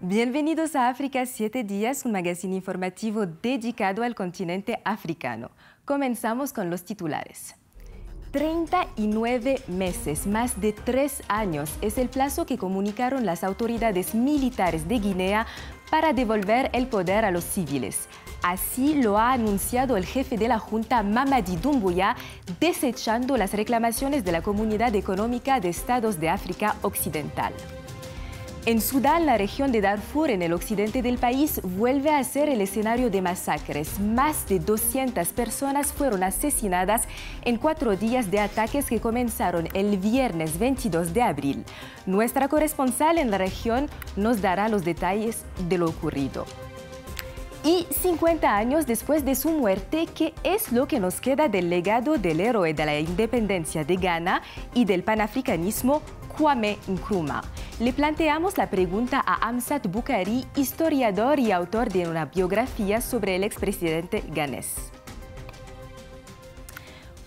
Bienvenidos a África 7 días, un magazine informativo dedicado al continente africano. Comenzamos con los titulares. 39 meses, más de 3 años, es el plazo que comunicaron las autoridades militares de Guinea para devolver el poder a los civiles. Así lo ha anunciado el jefe de la Junta, Mamadi Doumbouya, desechando las reclamaciones de la Comunidad Económica de Estados de África Occidental. En Sudán, la región de Darfur, en el occidente del país, vuelve a ser el escenario de masacres. Más de 200 personas fueron asesinadas en 4 días de ataques que comenzaron el viernes 22 de abril. Nuestra corresponsal en la región nos dará los detalles de lo ocurrido. Y 50 años después de su muerte, ¿qué es lo que nos queda del legado del héroe de la independencia de Ghana y del panafricanismo, Kwame Nkrumah? Le planteamos la pregunta a Amsat Bukari, historiador y autor de una biografía sobre el expresidente ghanés.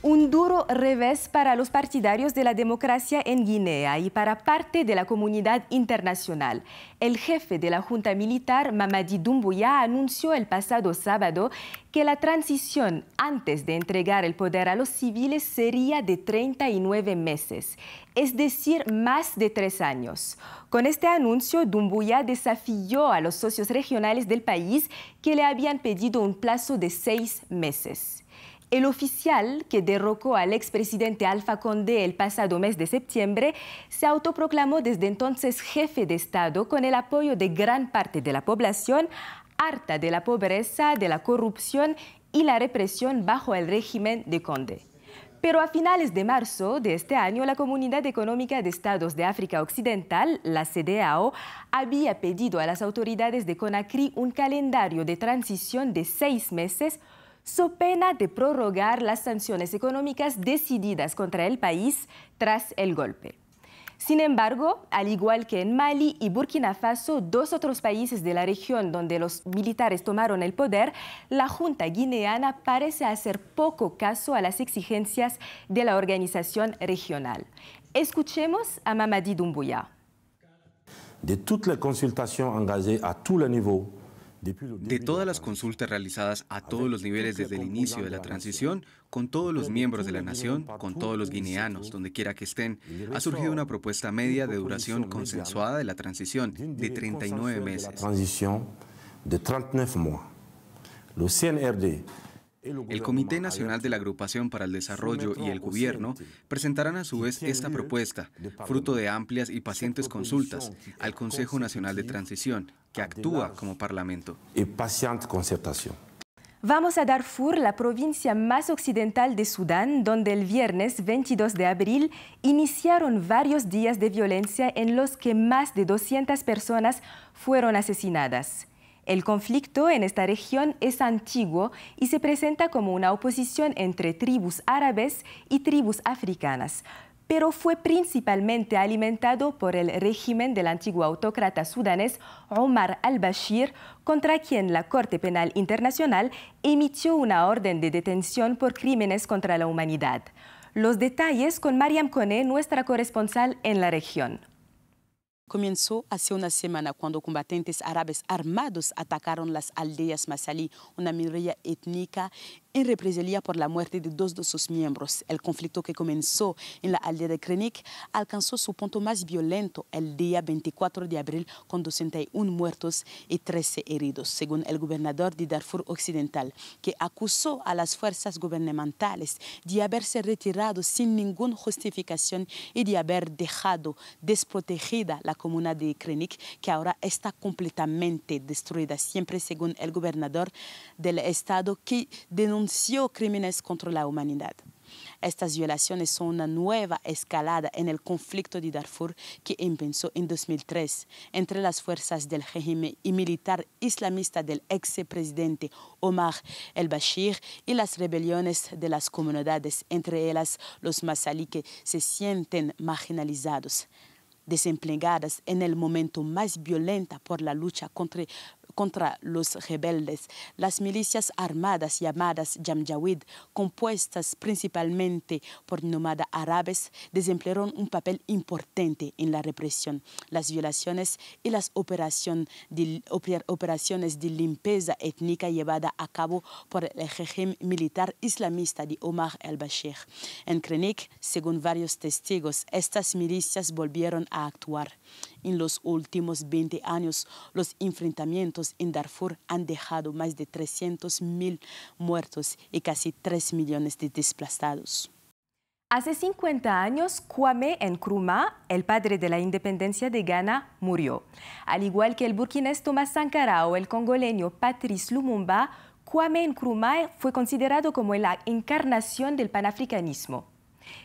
Un duro revés para los partidarios de la democracia en Guinea y para parte de la comunidad internacional. El jefe de la Junta Militar, Mamadi Doumbouya, anunció el pasado sábado que la transición antes de entregar el poder a los civiles sería de 39 meses, es decir, más de 3 años. Con este anuncio, Doumbouya desafió a los socios regionales del país que le habían pedido un plazo de 6 meses. El oficial que derrocó al expresidente Alpha Condé el pasado mes de septiembre se autoproclamó desde entonces jefe de Estado con el apoyo de gran parte de la población, harta de la pobreza, de la corrupción y la represión bajo el régimen de Condé. Pero a finales de marzo de este año, la Comunidad Económica de Estados de África Occidental, la CEDEAO, había pedido a las autoridades de Conakry un calendario de transición de 6 meses, so pena de prorrogar las sanciones económicas decididas contra el país tras el golpe. Sin embargo, al igual que en Mali y Burkina Faso, 2 otros países de la región donde los militares tomaron el poder, la Junta guineana parece hacer poco caso a las exigencias de la organización regional. Escuchemos a Mamadi Doumbouya. De toutes les consultations engagées à tous les niveaux, de todas las consultas realizadas a todos los niveles desde el inicio de la transición, con todos los miembros de la nación, con todos los guineanos, donde quiera que estén, ha surgido una propuesta media de duración consensuada de la transición de 39 meses. Le CNRD, el Comité Nacional de la Agrupación para el Desarrollo y el Gobierno presentarán a su vez esta propuesta, fruto de amplias y pacientes consultas, al Consejo Nacional de Transición, que actúa como Parlamento. Vamos a Darfur, la provincia más occidental de Sudán, donde el viernes 22 de abril iniciaron varios días de violencia en los que más de 200 personas fueron asesinadas. El conflicto en esta región es antiguo y se presenta como una oposición entre tribus árabes y tribus africanas, pero fue principalmente alimentado por el régimen del antiguo autócrata sudanés Omar al-Bashir, contra quien la Corte Penal Internacional emitió una orden de detención por crímenes contra la humanidad. Los detalles con Mariam Kone, nuestra corresponsal en la región. Comenzó hace una semana cuando combatentes árabes armados atacaron las aldeas Masalí, una minoría étnica, en represalia por la muerte de 2 de sus miembros. El conflicto que comenzó en la aldea de Krenik alcanzó su punto más violento el día 24 de abril con 201 muertos y 13 heridos, según el gobernador de Darfur Occidental, que acusó a las fuerzas gubernamentales de haberse retirado sin ninguna justificación y de haber dejado desprotegida la comuna de Krenik, que ahora está completamente destruida, siempre según el gobernador del estado, que denunció crímenes contra la humanidad. Estas violaciones son una nueva escalada en el conflicto de Darfur que empezó en 2003 entre las fuerzas del régimen y militar islamista del expresidente Omar el-Bashir y las rebeliones de las comunidades, entre ellas los masalí, que se sienten marginalizados, desempleadas en el momento más violento por la lucha contra los rebeldes. Las milicias armadas llamadas Janjaweed, compuestas principalmente por nómadas árabes, desempeñaron un papel importante en la represión, las violaciones y las operaciones de limpieza étnica llevadas a cabo por el régimen militar islamista de Omar al-Bashir. En Krenik, según varios testigos, estas milicias volvieron a actuar. En los últimos 20 años, los enfrentamientos en Darfur han dejado más de 300.000 muertos y casi 3 millones de desplazados. Hace 50 años, Kwame Nkrumah, el padre de la independencia de Ghana, murió. Al igual que el burkinés Thomas Sankara o el congoleño Patrice Lumumba, Kwame Nkrumah fue considerado como la encarnación del panafricanismo.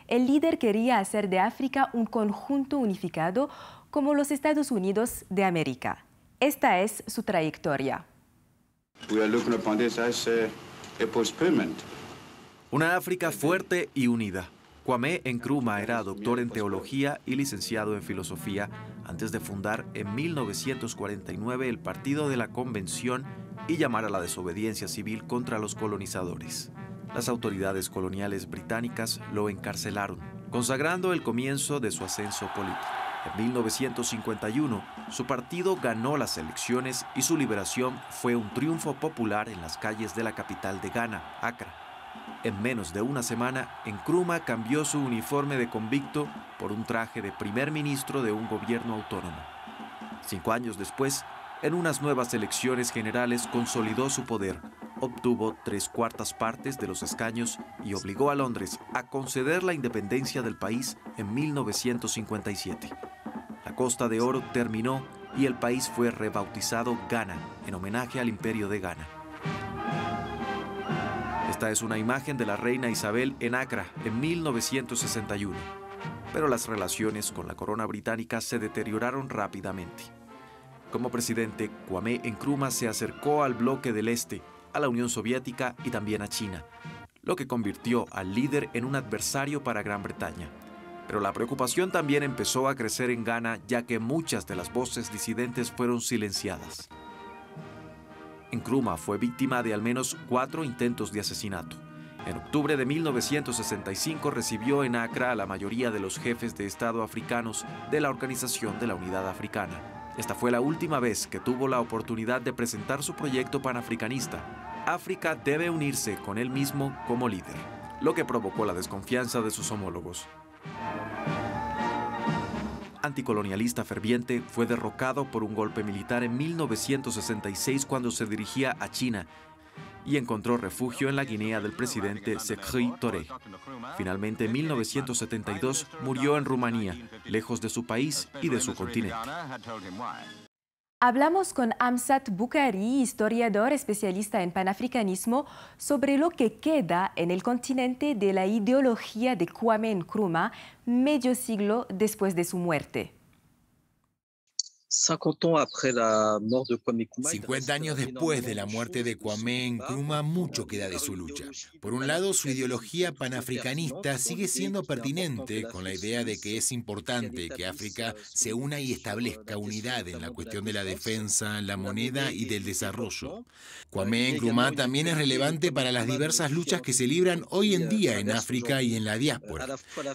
El líder quería hacer de África un conjunto unificado como los Estados Unidos de América. Esta es su trayectoria. Una África fuerte y unida. Kwame Nkrumah era doctor en teología y licenciado en filosofía antes de fundar en 1949 el Partido de la Convención y llamar a la desobediencia civil contra los colonizadores. Las autoridades coloniales británicas lo encarcelaron, consagrando el comienzo de su ascenso político. En 1951, su partido ganó las elecciones y su liberación fue un triunfo popular en las calles de la capital de Ghana, Accra. En menos de una semana, Nkrumah cambió su uniforme de convicto por un traje de primer ministro de un gobierno autónomo. 5 años después, en unas nuevas elecciones generales consolidó su poder, obtuvo 3/4 partes de los escaños y obligó a Londres a conceder la independencia del país en 1957. La Costa de Oro terminó y el país fue rebautizado Ghana, en homenaje al Imperio de Ghana. Esta es una imagen de la reina Isabel en Accra en 1961, pero las relaciones con la corona británica se deterioraron rápidamente. Como presidente, Kwame Nkrumah se acercó al bloque del Este, a la Unión Soviética y también a China, lo que convirtió al líder en un adversario para Gran Bretaña. Pero la preocupación también empezó a crecer en Ghana, ya que muchas de las voces disidentes fueron silenciadas. Nkrumah fue víctima de al menos 4 intentos de asesinato. En octubre de 1965 recibió en Accra a la mayoría de los jefes de Estado africanos de la Organización de la Unidad Africana. Esta fue la última vez que tuvo la oportunidad de presentar su proyecto panafricanista. África debe unirse con él mismo como líder, lo que provocó la desconfianza de sus homólogos. Anticolonialista ferviente, fue derrocado por un golpe militar en 1966 cuando se dirigía a China y encontró refugio en la Guinea del presidente Sékou Touré. Finalmente, en 1972, murió en Rumanía, lejos de su país y de su continente. Hablamos con Amsat Bukhari, historiador especialista en panafricanismo, sobre lo que queda en el continente de la ideología de Kwame Nkrumah medio siglo después de su muerte. 50 años después de la muerte de Kwame Nkrumah, mucho queda de su lucha. Por un lado, su ideología panafricanista sigue siendo pertinente con la idea de que es importante que África se una y establezca unidad en la cuestión de la defensa, la moneda y del desarrollo. Kwame Nkrumah también es relevante para las diversas luchas que se libran hoy en día en África y en la diáspora,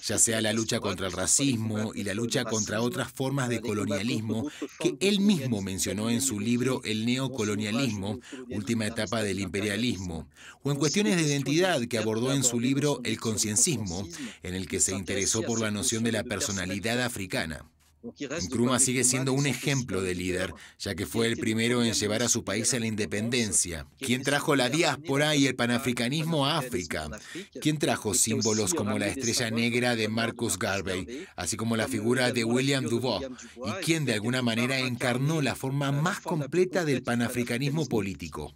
ya sea la lucha contra el racismo y la lucha contra otras formas de colonialismo que él mismo mencionó en su libro El neocolonialismo, última etapa del imperialismo, o en cuestiones de identidad que abordó en su libro El concienciismo, en el que se interesó por la noción de la personalidad africana. Nkrumah sigue siendo un ejemplo de líder, ya que fue el primero en llevar a su país a la independencia. ¿Quién trajo la diáspora y el panafricanismo a África? ¿Quién trajo símbolos como la estrella negra de Marcus Garvey, así como la figura de William Du Bois? ¿Y quién de alguna manera encarnó la forma más completa del panafricanismo político?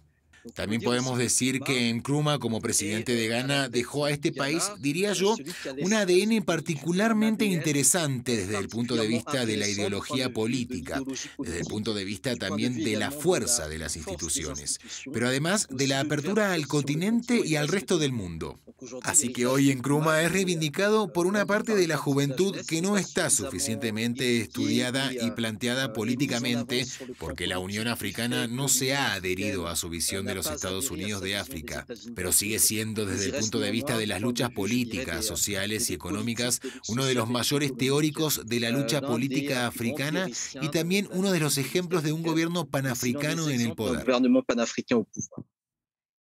También podemos decir que Nkrumah, como presidente de Ghana, dejó a este país, diría yo, un ADN particularmente interesante desde el punto de vista de la ideología política, desde el punto de vista también de la fuerza de las instituciones, pero además de la apertura al continente y al resto del mundo. Así que hoy Nkrumah es reivindicado por una parte de la juventud que no está suficientemente estudiada y planteada políticamente porque la Unión Africana no se ha adherido a su visión de los Estados Unidos de África, pero sigue siendo desde el punto de vista de las luchas políticas, sociales y económicas uno de los mayores teóricos de la lucha política africana y también uno de los ejemplos de un gobierno panafricano en el poder.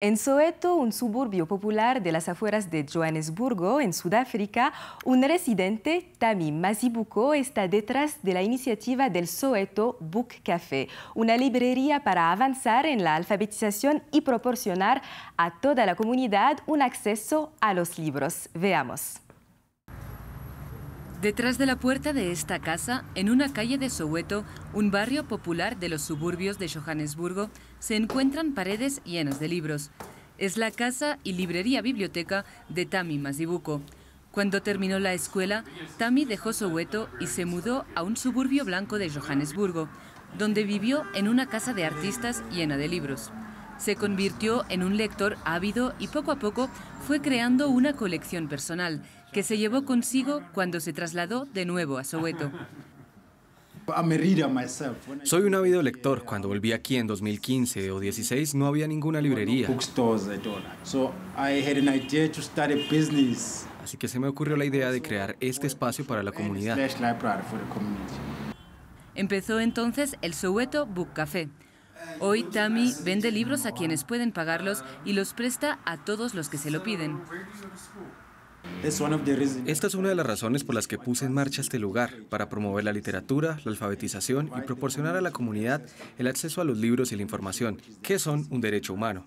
En Soweto, un suburbio popular de las afueras de Johannesburgo, en Sudáfrica, un residente, Tammy Mazibuko, está detrás de la iniciativa del Soweto Book Café, una librería para avanzar en la alfabetización y proporcionar a toda la comunidad un acceso a los libros. Veamos. Detrás de la puerta de esta casa, en una calle de Soweto, un barrio popular de los suburbios de Johannesburgo, se encuentran paredes llenas de libros. Es la casa y librería-biblioteca de Tammy Mazibuko. Cuando terminó la escuela, Tammy dejó Soweto y se mudó a un suburbio blanco de Johannesburgo, donde vivió en una casa de artistas llena de libros. Se convirtió en un lector ávido y poco a poco fue creando una colección personal que se llevó consigo cuando se trasladó de nuevo a Soweto. Soy un ávido lector. Cuando volví aquí en 2015 o 2016 no había ninguna librería. Así que se me ocurrió la idea de crear este espacio para la comunidad. Empezó entonces el Soweto Book Café. Hoy Tammy vende libros a quienes pueden pagarlos y los presta a todos los que se lo piden. Esta es una de las razones por las que puse en marcha este lugar, para promover la literatura, la alfabetización y proporcionar a la comunidad el acceso a los libros y la información, que son un derecho humano.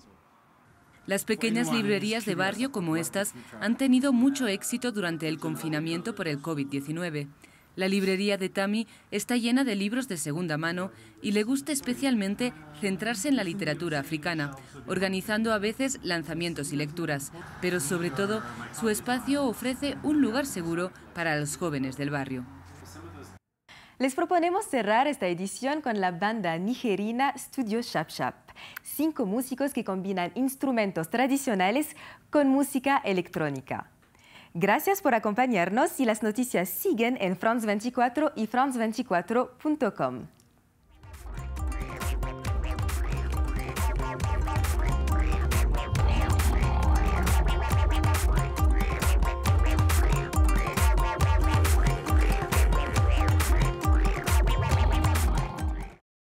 Las pequeñas librerías de barrio como estas han tenido mucho éxito durante el confinamiento por el COVID-19. La librería de Tammy está llena de libros de segunda mano y le gusta especialmente centrarse en la literatura africana, organizando a veces lanzamientos y lecturas, pero sobre todo su espacio ofrece un lugar seguro para los jóvenes del barrio. Les proponemos cerrar esta edición con la banda nigerina Studio Chap Chap. 5 músicos que combinan instrumentos tradicionales con música electrónica. Gracias por acompañarnos y las noticias siguen en France 24 y france24.com.